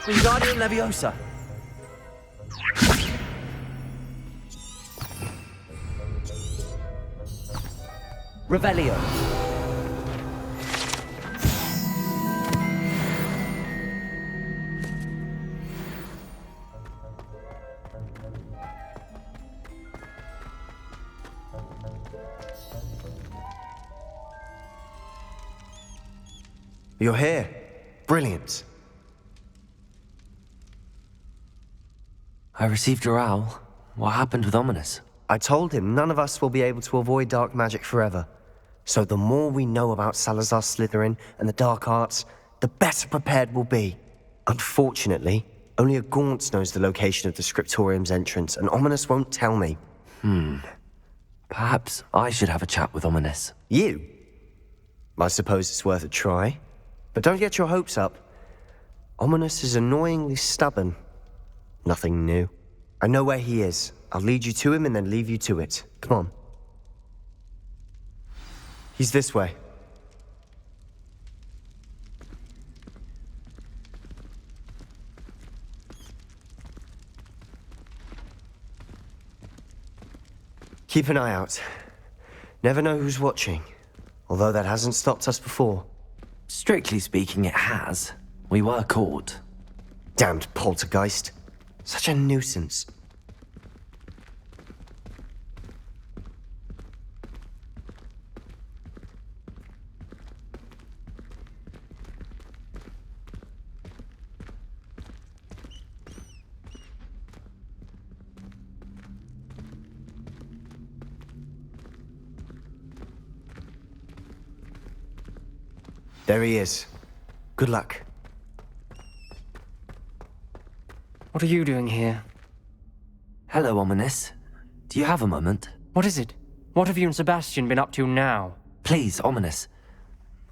Wingardium Leviosa. Revelio. You're here. Brilliant. I received your owl. What happened with Ominous? I told him none of us will be able to avoid dark magic forever. So the more we know about Salazar Slytherin and the dark arts, the better prepared we'll be. Unfortunately, only a Gaunt knows the location of the Scriptorium's entrance, and Ominous won't tell me. Perhaps I should have a chat with Ominous. You? I suppose it's worth a try. But don't get your hopes up. Ominous is annoyingly stubborn. Nothing new. I know where he is. I'll lead you to him and then leave you to it. Come on. He's this way. Keep an eye out. Never know who's watching. Although that hasn't stopped us before. Strictly speaking, it has. We were caught. Damned poltergeist. Such a nuisance. There he is. Good luck. What are you doing here? Hello, Ominous. Do you have a moment? What is it? What have you and Sebastian been up to now? Please, Ominous.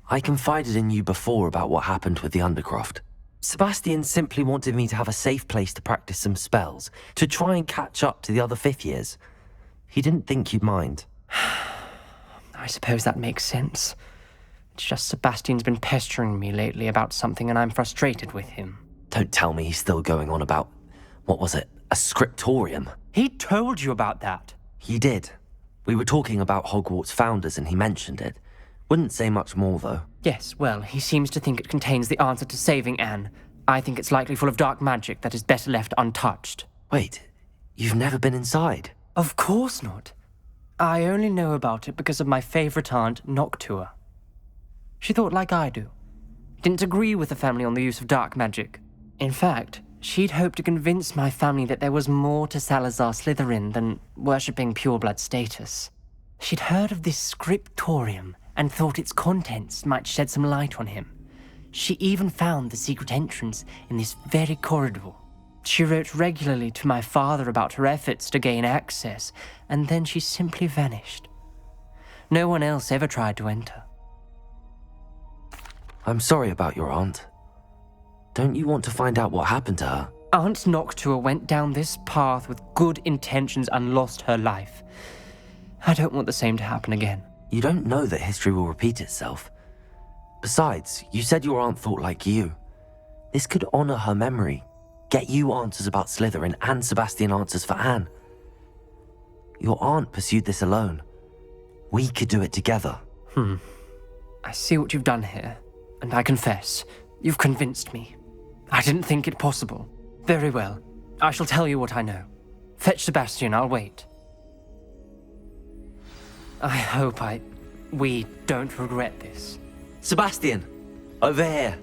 I confided in you before about what happened with the Undercroft. Sebastian simply wanted me to have a safe place to practice some spells, to try and catch up to the other fifth years. He didn't think you'd mind. I suppose that makes sense. It's just Sebastian's been pestering me lately about something and I'm frustrated with him. Don't tell me he's still going on about, what was it, a scriptorium? He told you about that. He did. We were talking about Hogwarts founders and he mentioned it. Wouldn't say much more, though. Yes, well, he seems to think it contains the answer to saving Anne. I think it's likely full of dark magic that is better left untouched. Wait, you've never been inside? Of course not. I only know about it because of my favorite aunt, Noctua. She thought like I do. Didn't agree with the family on the use of dark magic. In fact, she'd hoped to convince my family that there was more to Salazar Slytherin than worshipping pureblood status. She'd heard of this scriptorium and thought its contents might shed some light on him. She even found the secret entrance in this very corridor. She wrote regularly to my father about her efforts to gain access, and then she simply vanished. No one else ever tried to enter. I'm sorry about your aunt. Don't you want to find out what happened to her? Aunt Noctua went down this path with good intentions and lost her life. I don't want the same to happen again. You don't know that history will repeat itself. Besides, you said your aunt thought like you. This could honor her memory, get you answers about Slytherin and Sebastian answers for Anne. Your aunt pursued this alone. We could do it together. I see what you've done here, and I confess, you've convinced me. I didn't think it possible. Very well. I shall tell you what I know. Fetch Sebastian, I'll wait. I hope we don't regret this. Sebastian! Over here!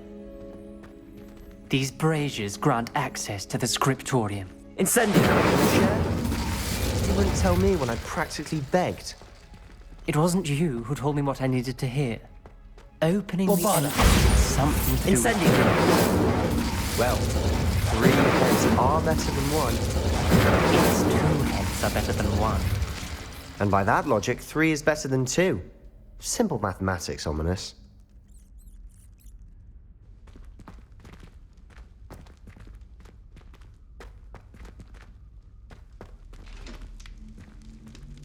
These braziers grant access to the scriptorium. Incendio! You wouldn't tell me when I practically begged. It wasn't you who told me what I needed to hear. Opening the Bobana. entrance is something to do with Incendio! Well, 3 heads are better than 1. Its 2 heads are better than 1. And by that logic, 3 is better than 2. Simple mathematics, Ominous.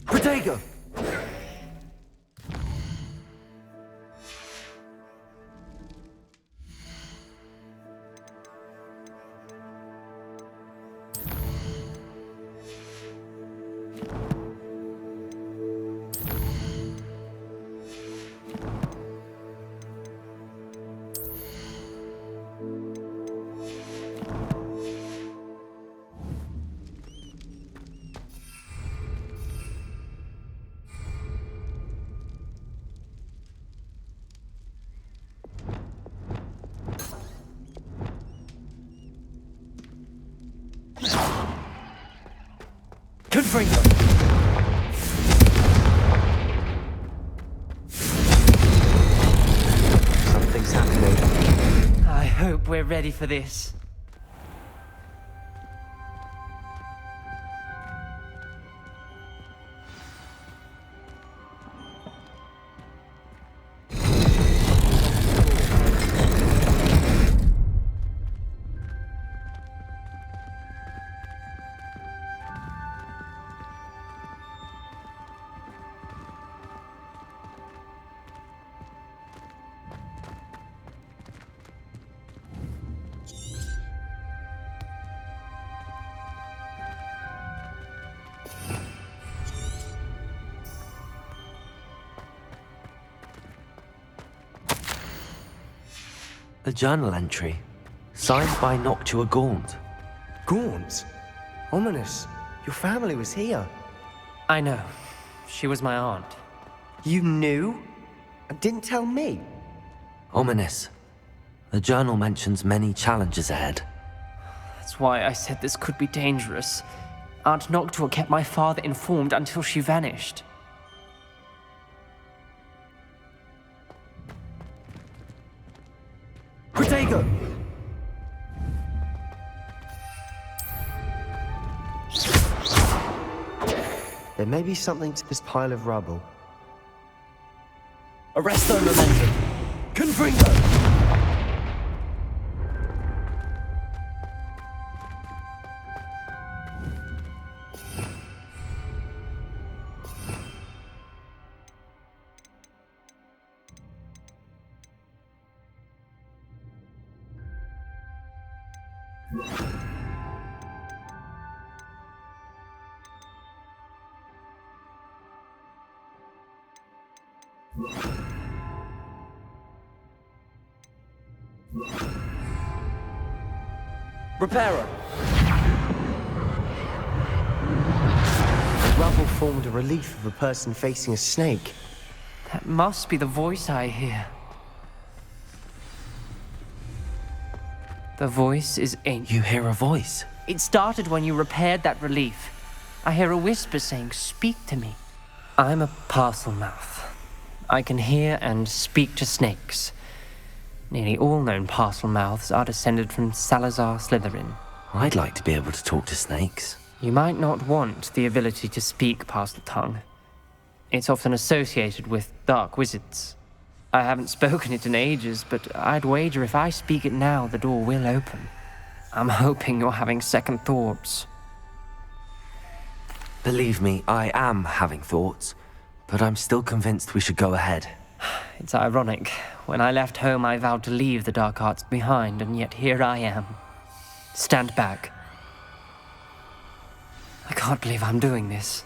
Protego! Confringo! Something's happening. I hope we're ready for this. A journal entry, signed by Noctua Gaunt. Gaunt? Ominous. Your family was here. I know. She was my aunt. You knew? And didn't tell me? Ominous. The journal mentions many challenges ahead. That's why I said this could be dangerous. Aunt Noctua kept my father informed until she vanished. Protego! There may be something to this pile of rubble. Arresto momentum! Confringo! Reparo! The rubble formed a relief of a person facing a snake. That must be the voice I hear. The voice is ancient. You hear a voice. It started when you repaired that relief. I hear a whisper saying, "Speak to me." I'm a parcel mouth. I can hear and speak to snakes. Nearly all known parcel mouths are descended from Salazar Slytherin. I'd like to be able to talk to snakes. You might not want the ability to speak parcel tongue. It's often associated with dark wizards. I haven't spoken it in ages, but I'd wager if I speak it now, the door will open. I'm hoping you're having second thoughts. Believe me, I am having thoughts, but I'm still convinced we should go ahead. It's ironic. When I left home, I vowed to leave the dark arts behind, and yet here I am. Stand back. I can't believe I'm doing this.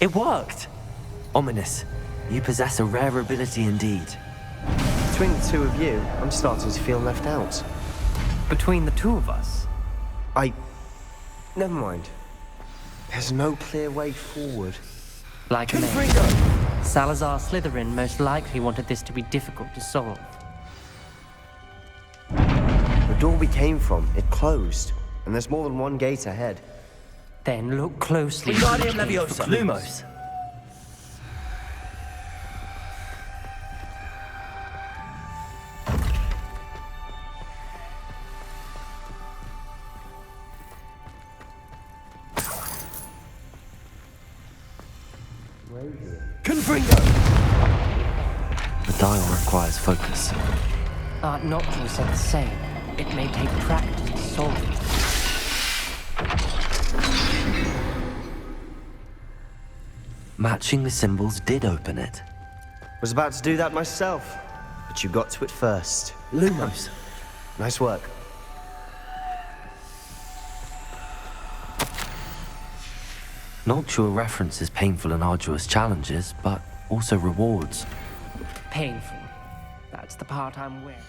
It worked! Ominous, you possess a rare ability indeed. Between the two of you, I'm starting to feel left out. Between the two of us, Never mind. There's no clear way forward. like a man. Confringo! Salazar Slytherin most likely wanted this to be difficult to solve. The door we came from, it closed. And there's more than one gate ahead. Then look closely. Wingardium Leviosa! Lumos. Confringo! The dial requires focus. Aunt Noctua said the same. It may take practice to solve it. Matching the symbols did open it. Was about to do that myself, but you got to it first. Lumos. Nice work. Noctua references painful and arduous challenges, but also rewards. Painful. That's the part I'm wearing.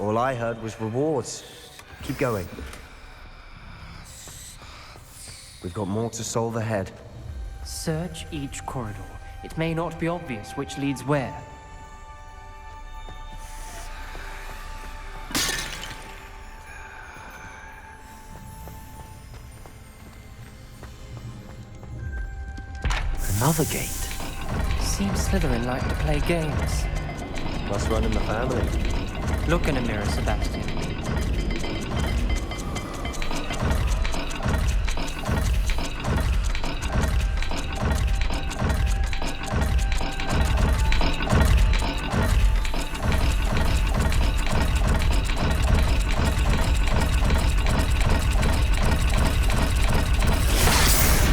All I heard was rewards. Keep going. We've got more to solve ahead. Search each corridor. It may not be obvious which leads where. Another gate. Seems Slytherin like to play games. Must run in the family. Look in a mirror, Sebastian.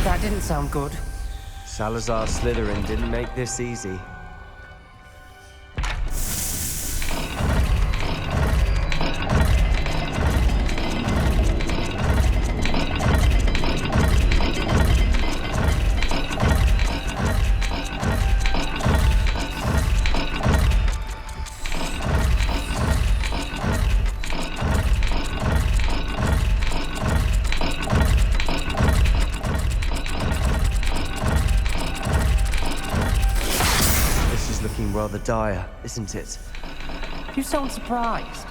That didn't sound good. Salazar Slytherin didn't make this easy. Rather dire, isn't it? You sound surprised.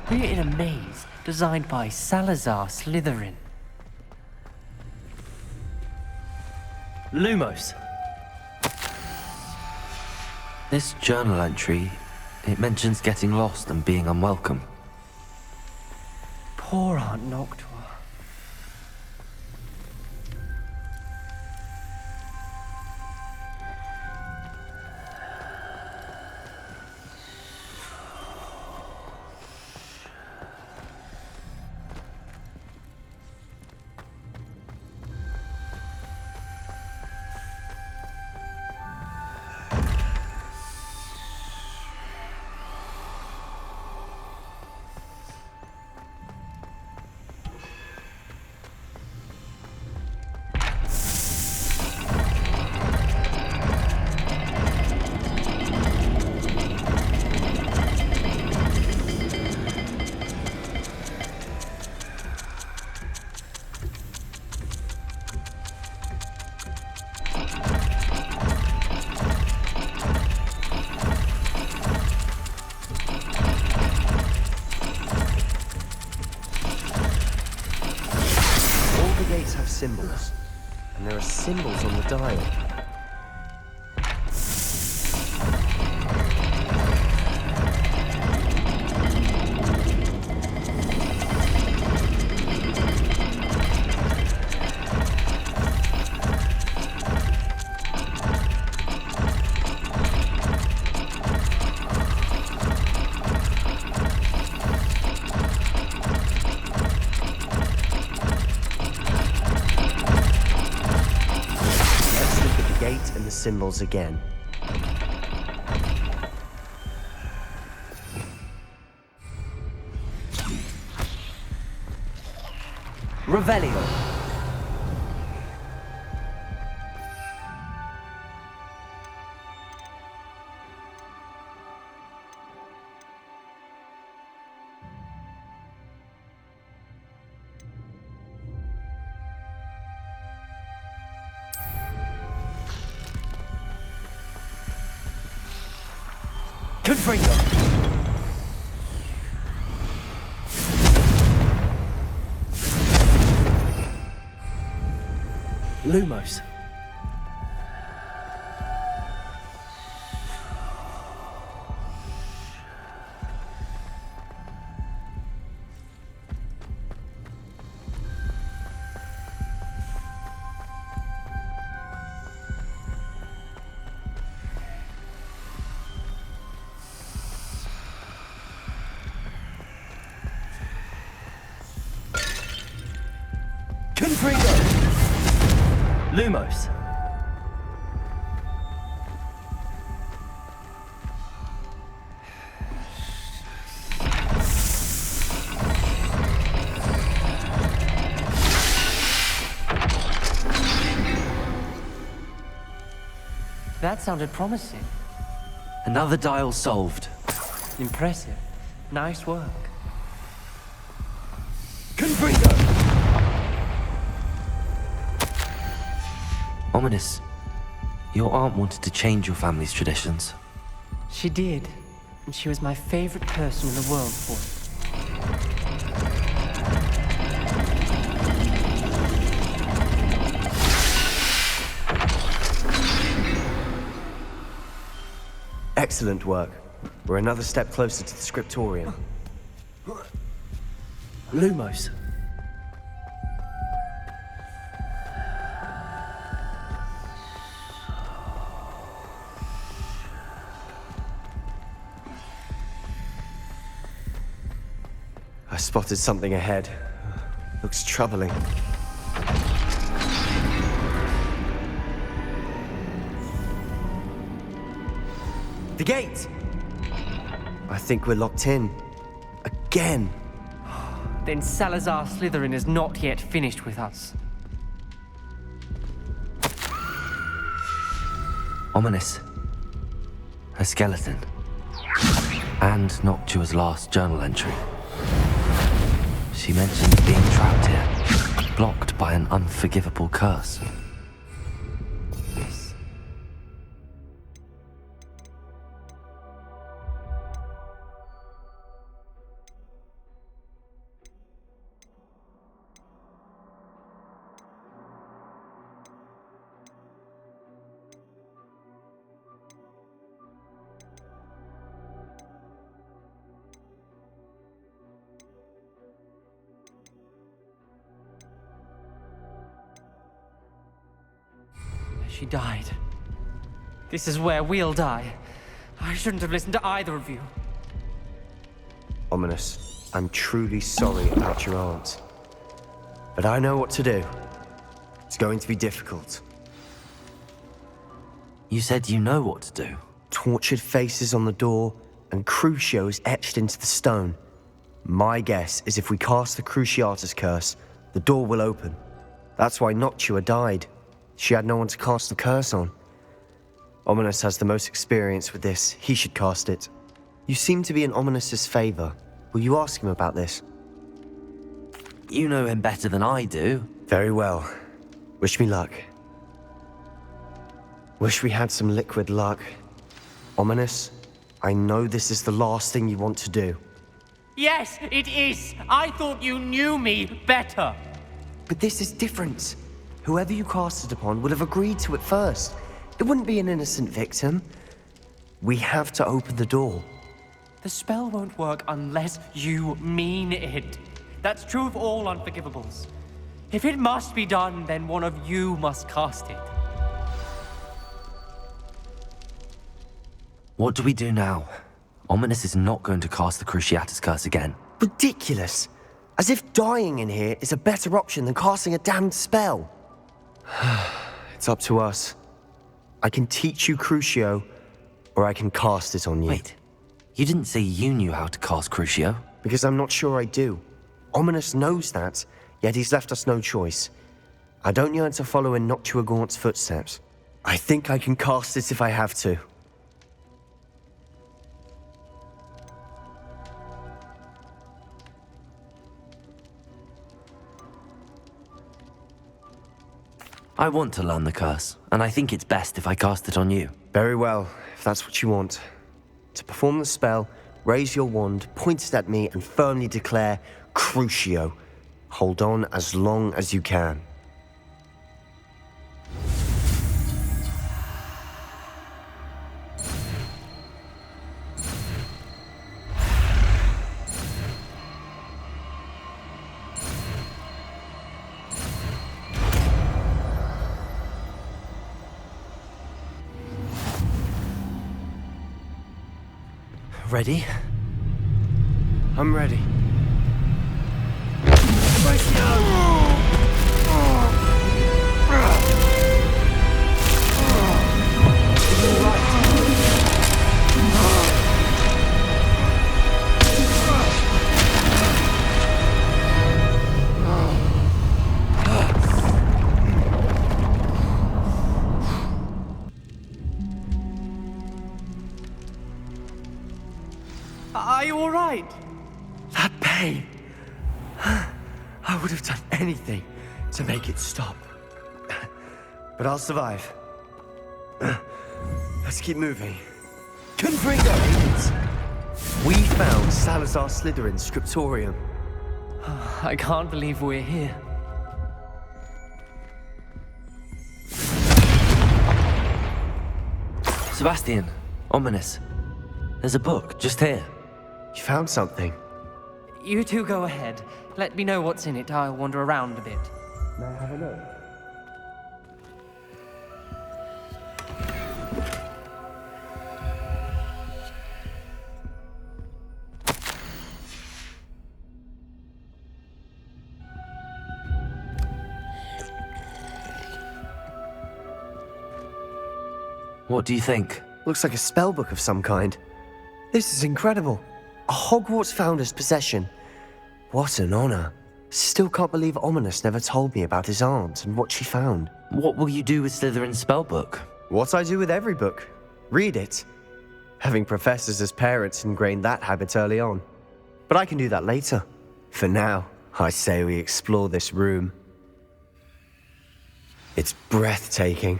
We're in a maze designed by Salazar Slytherin. Lumos. This journal entry, it mentions getting lost and being unwelcome. Poor Aunt Noctua. Symbols. And there are symbols on the dial. Symbols again. Revelio. Confringo. Lumos. Confringo. Lumos. That sounded promising. Another dial solved. Impressive. Nice work. Confringo! Ominous, your aunt wanted to change your family's traditions. She did, and she was my favorite person in the world for it. Excellent work. We're another step closer to the scriptorium. Lumos. I spotted something ahead. Looks troubling. The gate! I think we're locked in. Again. Then Salazar Slytherin is not yet finished with us. Ominous. A skeleton. And Noctua's last journal entry. She mentions being trapped here, blocked by an unforgivable curse. She died. This is where we'll die. I shouldn't have listened to either of you. Ominous, I'm truly sorry about your aunt. But I know what to do. It's going to be difficult. You said you know what to do. Tortured faces on the door and Crucios etched into the stone. My guess is if we cast the Cruciatus curse, the door will open. That's why Noctua died. She had no one to cast the curse on. Ominous has the most experience with this. He should cast it. You seem to be in Ominous's favor. Will you ask him about this? You know him better than I do. Very well. Wish me luck. Wish we had some liquid luck. Ominous, I know this is the last thing you want to do. Yes, it is. I thought you knew me better. But this is different. Whoever you cast it upon would have agreed to it first. It wouldn't be an innocent victim. We have to open the door. The spell won't work unless you mean it. That's true of all unforgivables. If it must be done, then one of you must cast it. What do we do now? Ominous is not going to cast the Cruciatus curse again. Ridiculous. As if dying in here is a better option than casting a damned spell. It's up to us. I can teach you Crucio, or I can cast it on you. Wait, you didn't say you knew how to cast Crucio? Because I'm not sure I do. Ominous knows that, yet he's left us no choice. I don't yearn to follow in Noctua Gaunt's footsteps. I think I can cast it if I have to. I want to learn the curse, and I think it's best if I cast it on you. Very well, if that's what you want. To perform the spell, raise your wand, point it at me, and firmly declare, Crucio. Hold on as long as you can. Ready? I'm ready. Are you all right? died. That pain. I would have done anything to make it stop. But I'll survive. Let's keep moving. Confringo! We found Salazar Slytherin's scriptorium. I can't believe we're here. Sebastian, ominous. There's a book just here. You found something. You two go ahead. Let me know what's in it. I'll wander around a bit. May I have a look? What do you think? Looks like a spellbook of some kind. This is incredible. A Hogwarts founder's possession. What an honor. Still can't believe Ominous never told me about his aunt and what she found. What will you do with Slytherin's spellbook? What I do with every book. Read it. Having professors as parents ingrained that habit early on. But I can do that later. For now, I say we explore this room. It's breathtaking.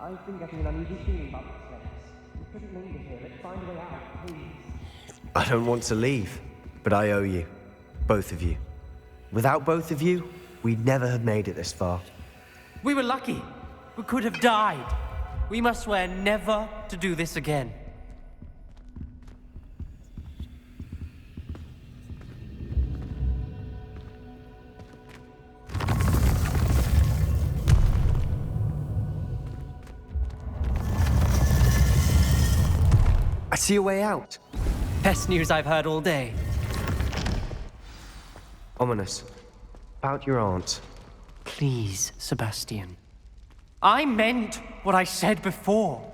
I've been getting an uneasy feeling about this place. We couldn't linger here. Let's find a way out, please. I don't want to leave, but I owe you. Both of you. Without both of you, we'd never have made it this far. We were lucky. We could have died. We must swear never to do this again. I see a way out. Best news I've heard all day. Ominous. About your aunt. Please, Sebastian. I meant what I said before.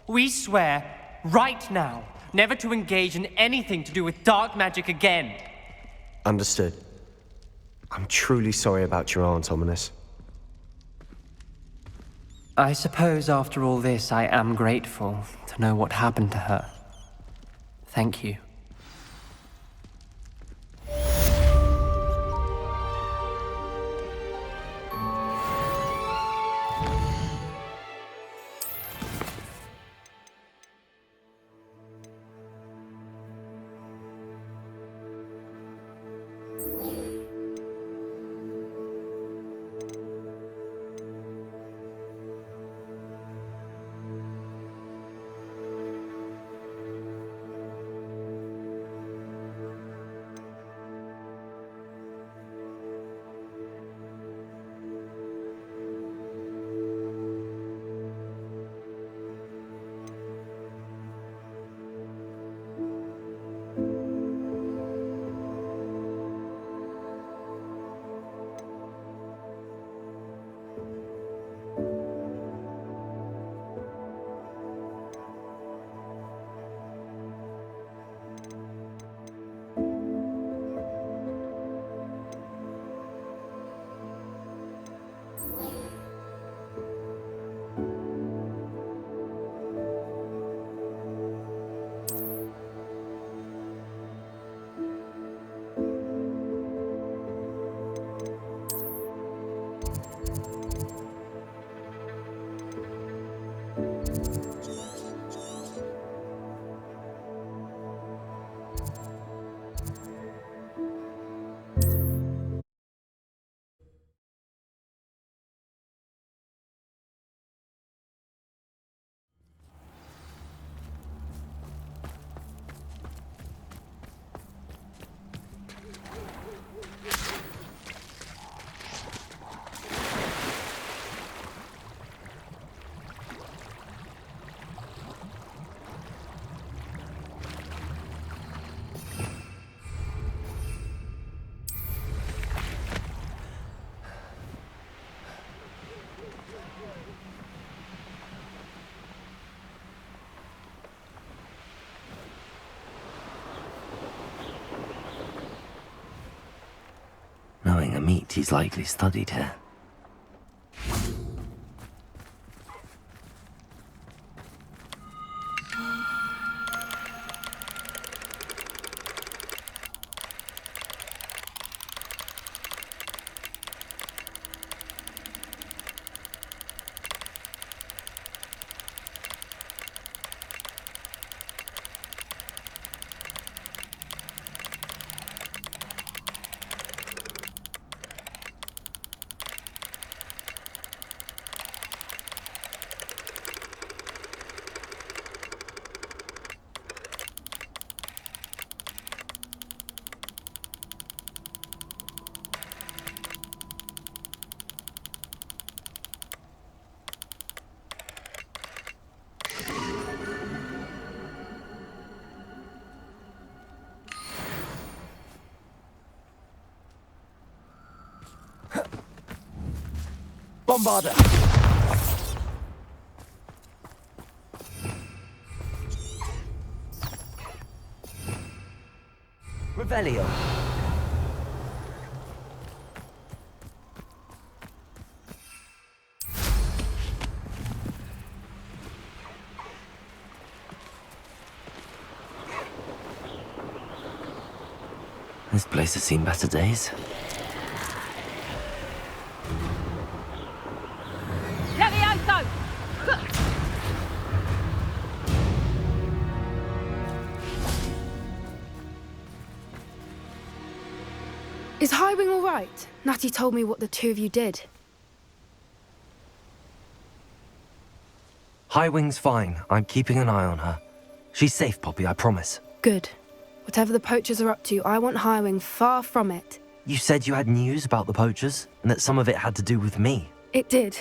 We swear, right now, never to engage in anything to do with dark magic again. Understood. I'm truly sorry about your aunt, Ominous. I suppose after all this, I am grateful to know what happened to her. Thank you. Knowing Amit, he's likely studied here. Bombarda! Revelio. This place has seen better days. Levioso! Is Highwing all right? Natty told me what the two of you did. Highwing's fine. I'm keeping an eye on her. She's safe, Poppy, I promise. Good. Whatever the poachers are up to, I want Highwing far from it. You said you had news about the poachers, and that some of it had to do with me. It did.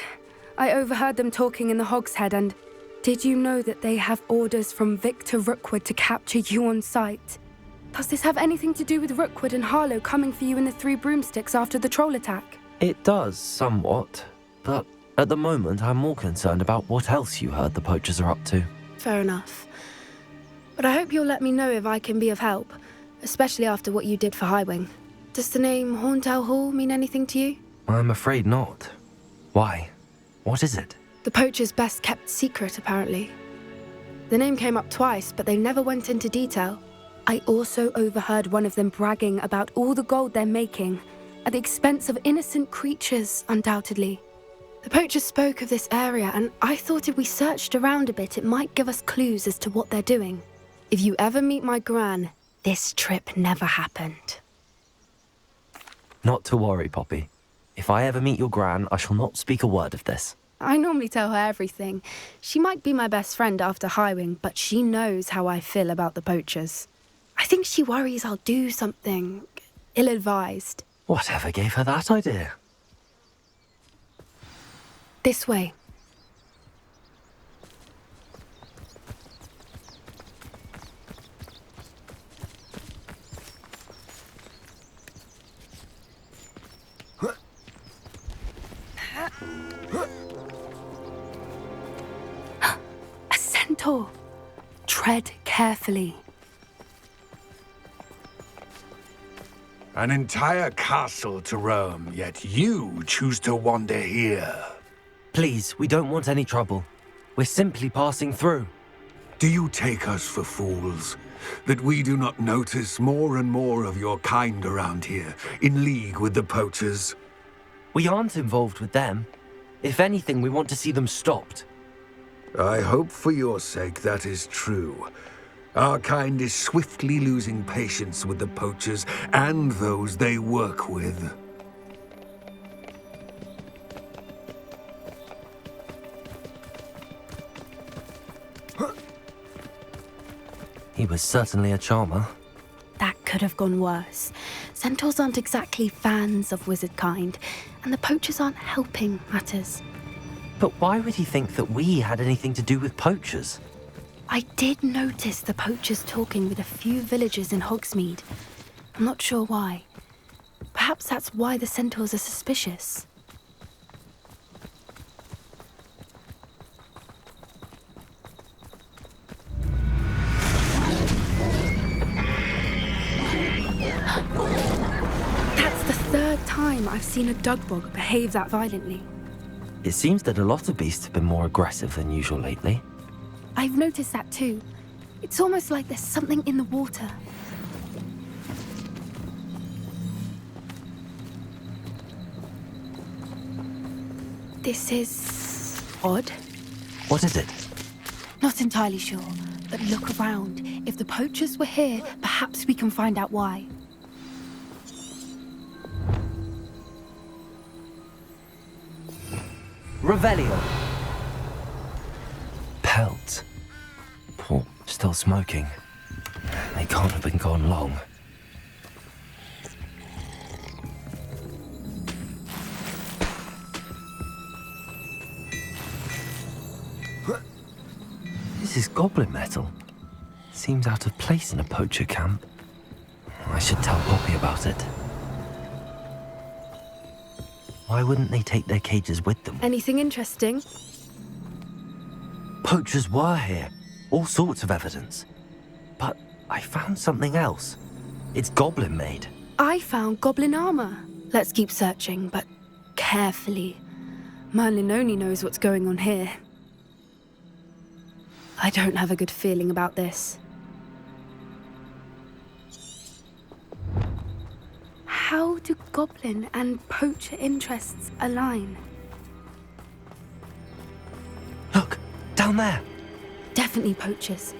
I overheard them talking in the Hogshead, and did you know that they have orders from Victor Rookwood to capture you on sight? Does this have anything to do with Rookwood and Harlow coming for you in the Three Broomsticks after the troll attack? It does, somewhat. But at the moment, I'm more concerned about what else you heard the poachers are up to. Fair enough. But I hope you'll let me know if I can be of help, especially after what you did for Highwing. Does the name Horntail Hall mean anything to you? I'm afraid not. Why? What is it? The poacher's best kept secret, apparently. The name came up twice, but they never went into detail. I also overheard one of them bragging about all the gold they're making, at the expense of innocent creatures, undoubtedly. The poachers spoke of this area, and I thought if we searched around a bit, it might give us clues as to what they're doing. If you ever meet my gran, this trip never happened. Not to worry, Poppy. If I ever meet your gran, I shall not speak a word of this. I normally tell her everything. She might be my best friend after Highwing, but she knows how I feel about the poachers. I think she worries I'll do something ill-advised. Whatever gave her that idea? This way. A centaur. Tread carefully. An entire castle to roam, yet you choose to wander here. Please, we don't want any trouble. We're simply passing through. Do you take us for fools? That we do not notice more and more of your kind around here, in league with the poachers? We aren't involved with them. If anything, we want to see them stopped. I hope for your sake that is true. Our kind is swiftly losing patience with the poachers and those they work with. He was certainly a charmer. That could have gone worse. Centaurs aren't exactly fans of wizard kind, and the poachers aren't helping matters. But why would he think that we had anything to do with poachers? I did notice the poachers talking with a few villagers in Hogsmeade. I'm not sure why. Perhaps that's why the centaurs are suspicious. That's the third time I've seen a dugbog behave that violently. It seems that a lot of beasts have been more aggressive than usual lately. I've noticed that too. It's almost like there's something in the water. This is odd. What is it? Not entirely sure, but look around. If the poachers were here, perhaps we can find out why. Revelio. Pelt. Poor, still smoking. They can't have been gone long. This is goblin metal. Seems out of place in a poacher camp. I should tell Poppy about it. Why wouldn't they take their cages with them? Anything interesting? Poachers were here. All sorts of evidence. But I found something else. It's goblin-made. I found goblin armor. Let's keep searching, but carefully. Merlin only knows what's going on here. I don't have a good feeling about this. How do goblin and poacher interests align? Look, down there. Definitely poachers.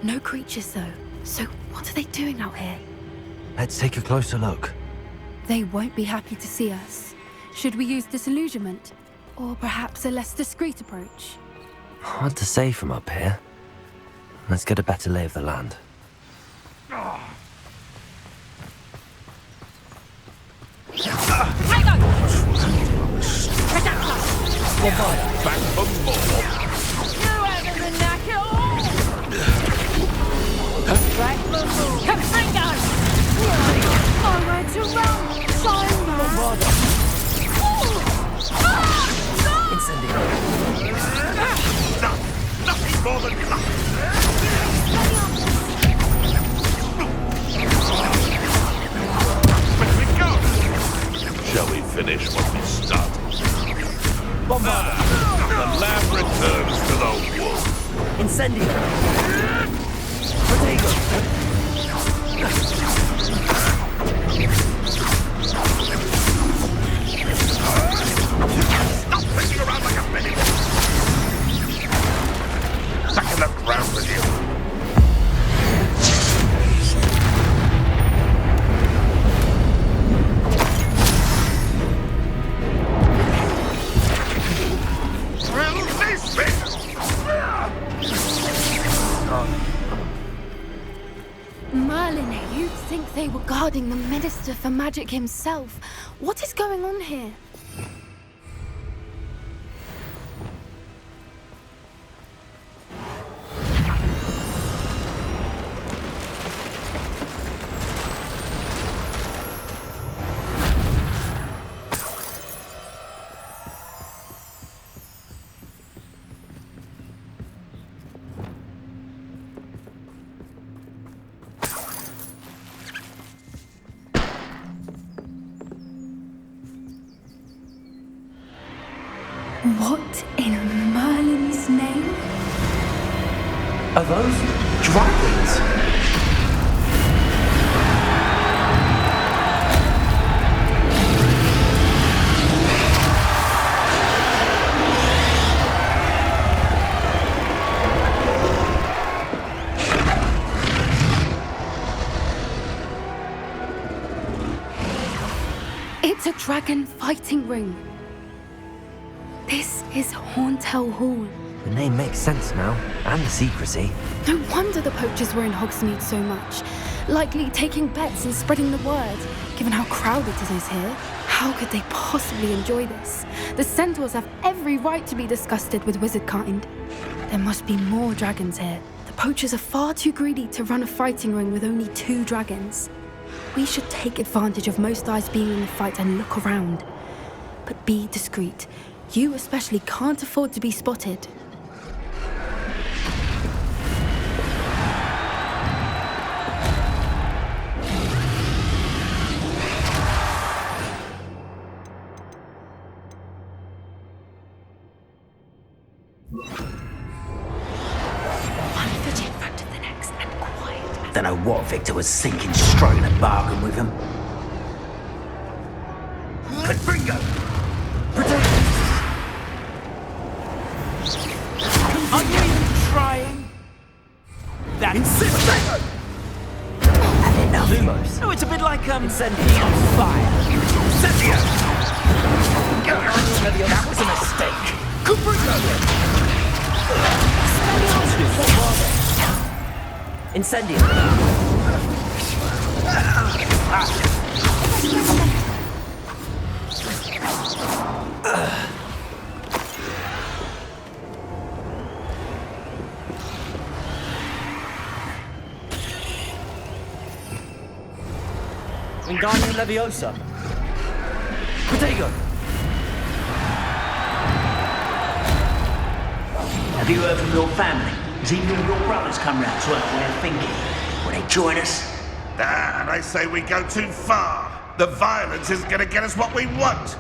No creatures, though. So what are they doing out here? Let's take a closer look. They won't be happy to see us. Should we use disillusionment? Or perhaps a less discreet approach? Hard to say from up here. Let's get a better lay of the land. Tango! Protect us! Back for more. You haven't been knocked at all! Back for more! Come, Bingo! Nowhere to run! Simon! Incendio. Nothing more than luck. Where we go? Shall we finish what we started? The lamb returns to the wolf. Incendio. Protego. Stop thinking around like a minute. Back in the ground with you. Release me! Merlin, you'd think they were guarding the Minister for Magic himself. What is going on here? What in Merlin's name? Are those dragons? It's a dragon fighting ring. This is Hauntel Hall. The name makes sense now, and the secrecy. No wonder the poachers were in Hogsmeade so much. Likely taking bets and spreading the word, given how crowded it is here. How could they possibly enjoy this? The centaurs have every right to be disgusted with wizard kind. There must be more dragons here. The poachers are far too greedy to run a fighting ring with only 2 dragons. We should take advantage of most eyes being in the fight and look around. But be discreet. You especially can't afford to be spotted. One foot in front of the next and quiet. Don't know what Victor was thinking, striking a bargain with him. Bingo! Are you even trying? That's it! Had enough. Lumos. No, it's a bit like, Incendio. being on fire. Incendio! That was a mistake. Incendio. Wingardium Leviosa. Protego. Have you heard from your family? Has even your brothers come round to our way of thinking? Will they join us? And I say we go too far. The violence isn't going to get us what we want.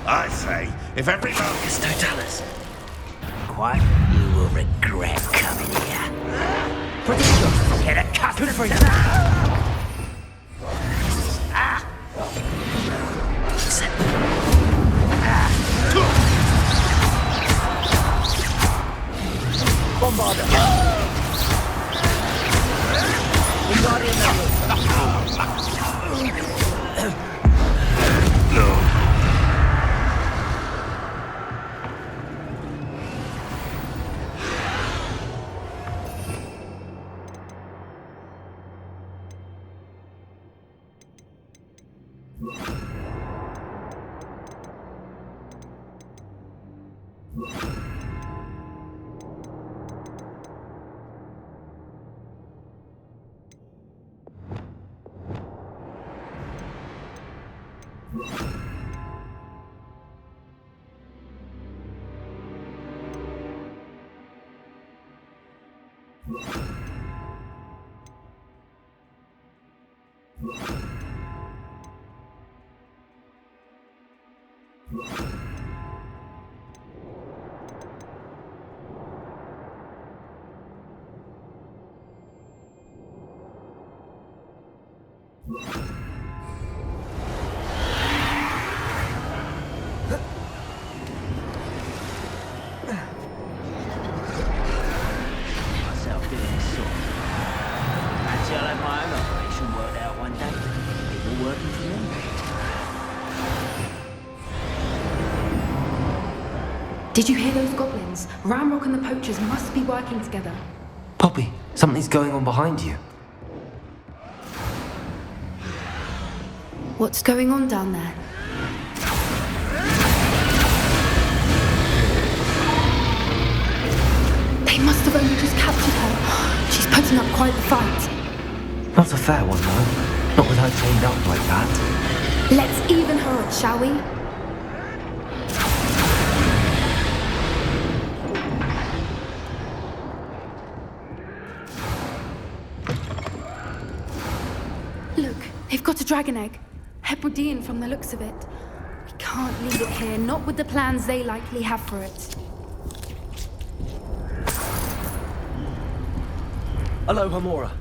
I say, if every It's Totalis. Quite, you will regret coming here. Pretty sure get a cut for you. Bombarder. Wingardium myself doing this sort. Until I have my own operation worked out one day. People working for me. Did you hear those goblins? Ramrock and the poachers must be working together. Poppy, something's going on behind you. What's going on down there? They must have only just captured her. She's putting up quite the fight. Not a fair one, though. Not with her chained up like that. Let's even her up, shall we? Look, they've got a dragon egg. Hebridean from the looks of it. We can't leave it here, not with the plans they likely have for it. Hello, Hamora.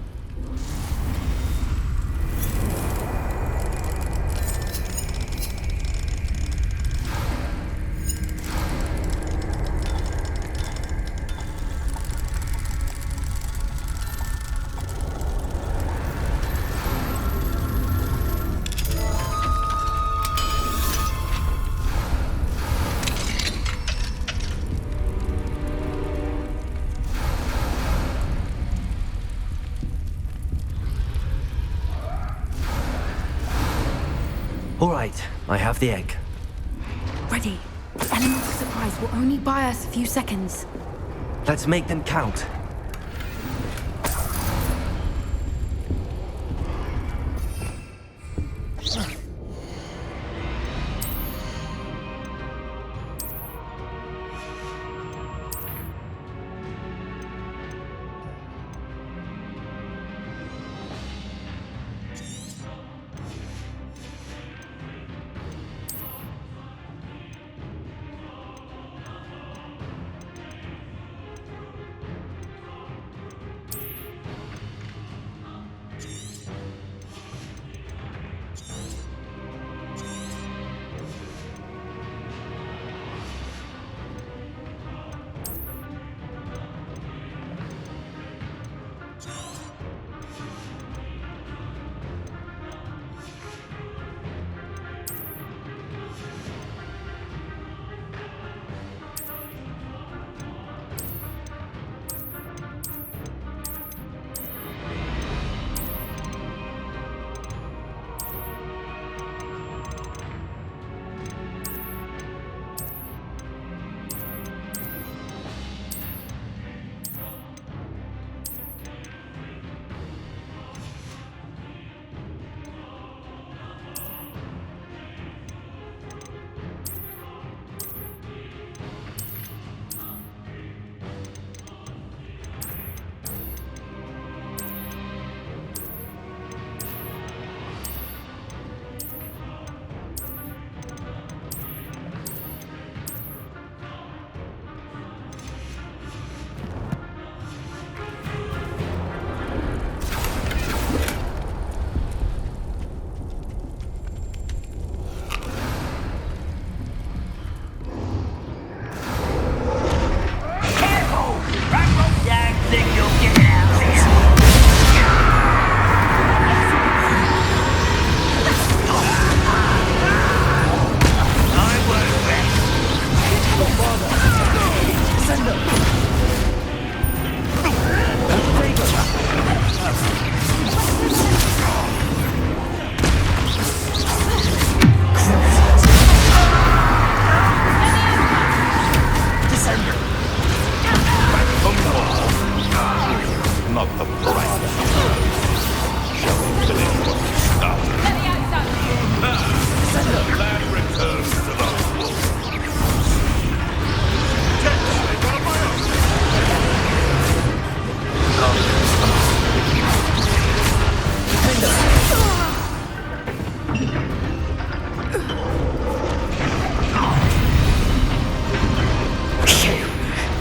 All right, I have the egg. Ready. The element of surprise will only buy us a few seconds. Let's make them count.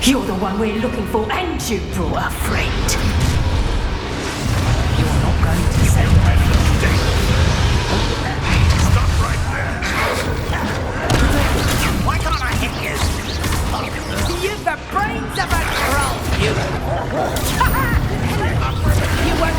You're the one we're looking for, and you brought a friend. You're not going to send her. Stop right there! Why can't I hit you? You've the brains of a troll, you! You won't...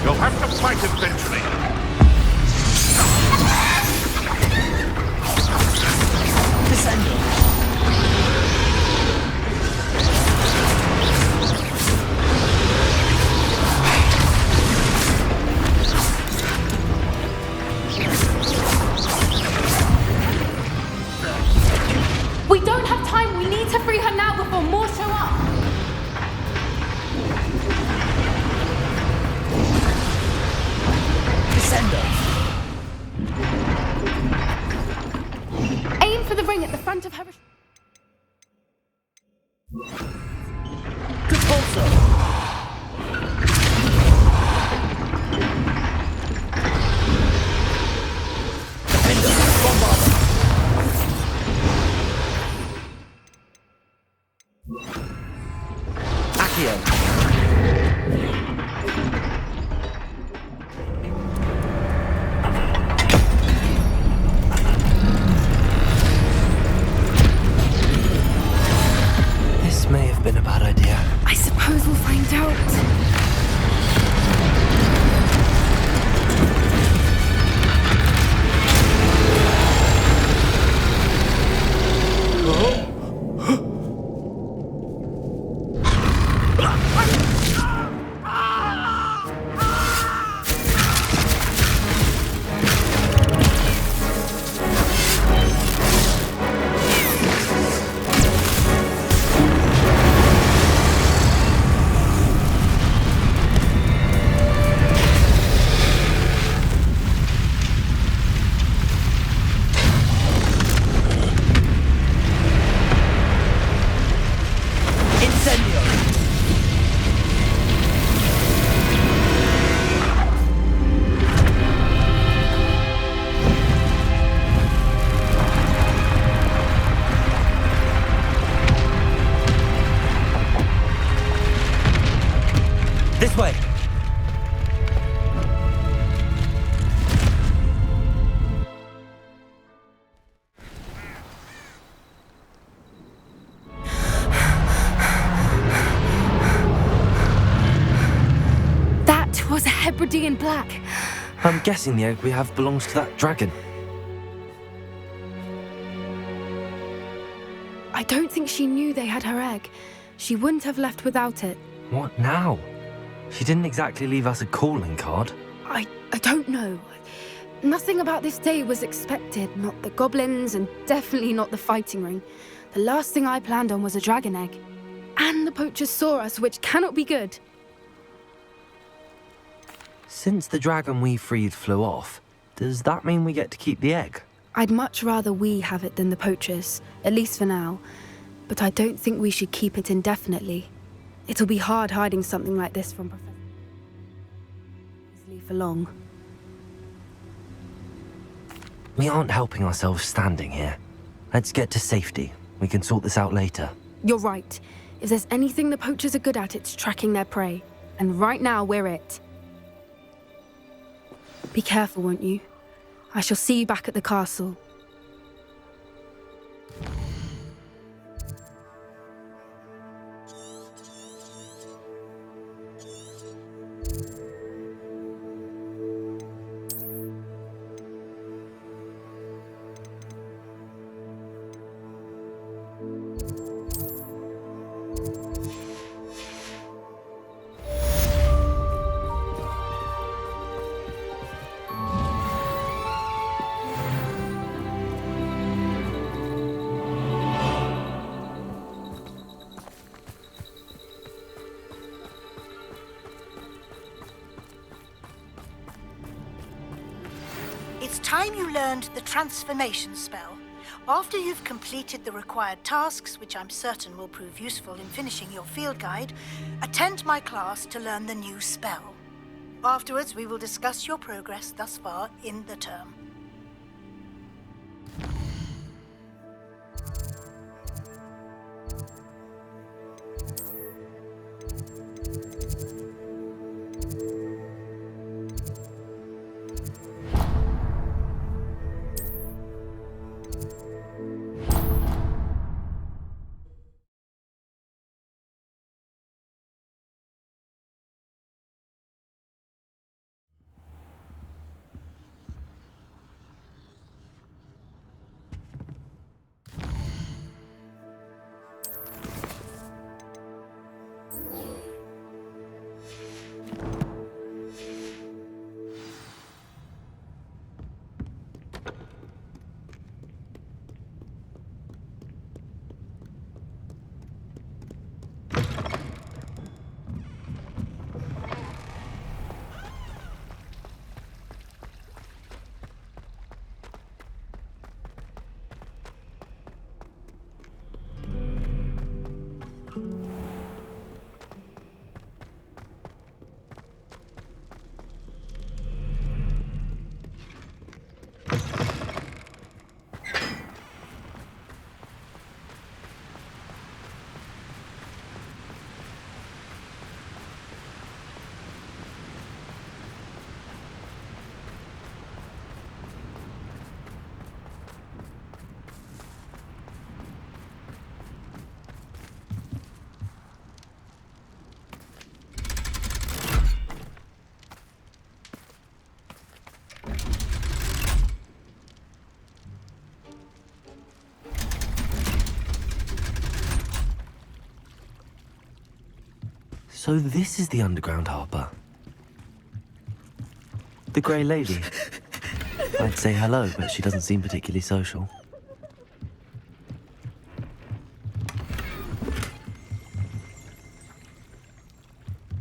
You'll have to fight eventually. We don't have time. We need to free her now before more show up. Aim for the ring at the front of her. This may have been a bad idea. I suppose we'll find out. This way! That was a Hebridean black. I'm guessing the egg we have belongs to that dragon. I don't think she knew they had her egg. She wouldn't have left without it. What now? She didn't exactly leave us a calling card. I don't know. Nothing about this day was expected. Not the goblins, and definitely not the fighting ring. The last thing I planned on was a dragon egg. And the poachers saw us, which cannot be good. Since the dragon we freed flew off, does that mean we get to keep the egg? I'd much rather we have it than the poachers, at least for now. But I don't think we should keep it indefinitely. It'll be hard hiding something like this from Professor Weasley for long. We aren't helping ourselves standing here. Let's get to safety. We can sort this out later. You're right. If there's anything the poachers are good at, it's tracking their prey. And right now, we're it. Be careful, won't you? I shall see you back at the castle. It's time you learned the transformation spell. After you've completed the required tasks, which I'm certain will prove useful in finishing your field guide, attend my class to learn the new spell. Afterwards, we will discuss your progress thus far in the term. So this is the underground harbour. The Grey Lady. I'd say hello, but she doesn't seem particularly social.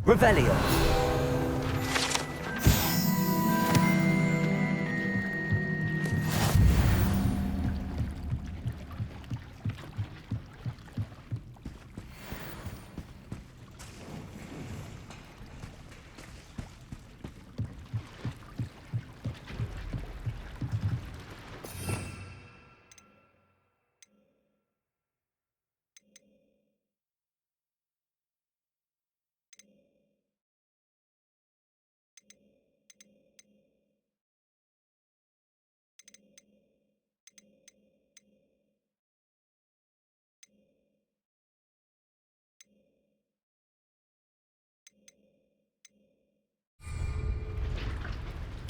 Revelio.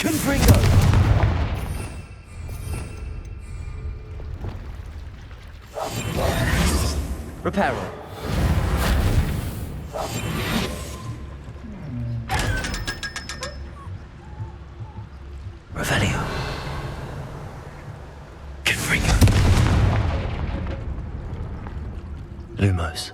Confringo! Reparo. Revelio. Confringo. Lumos.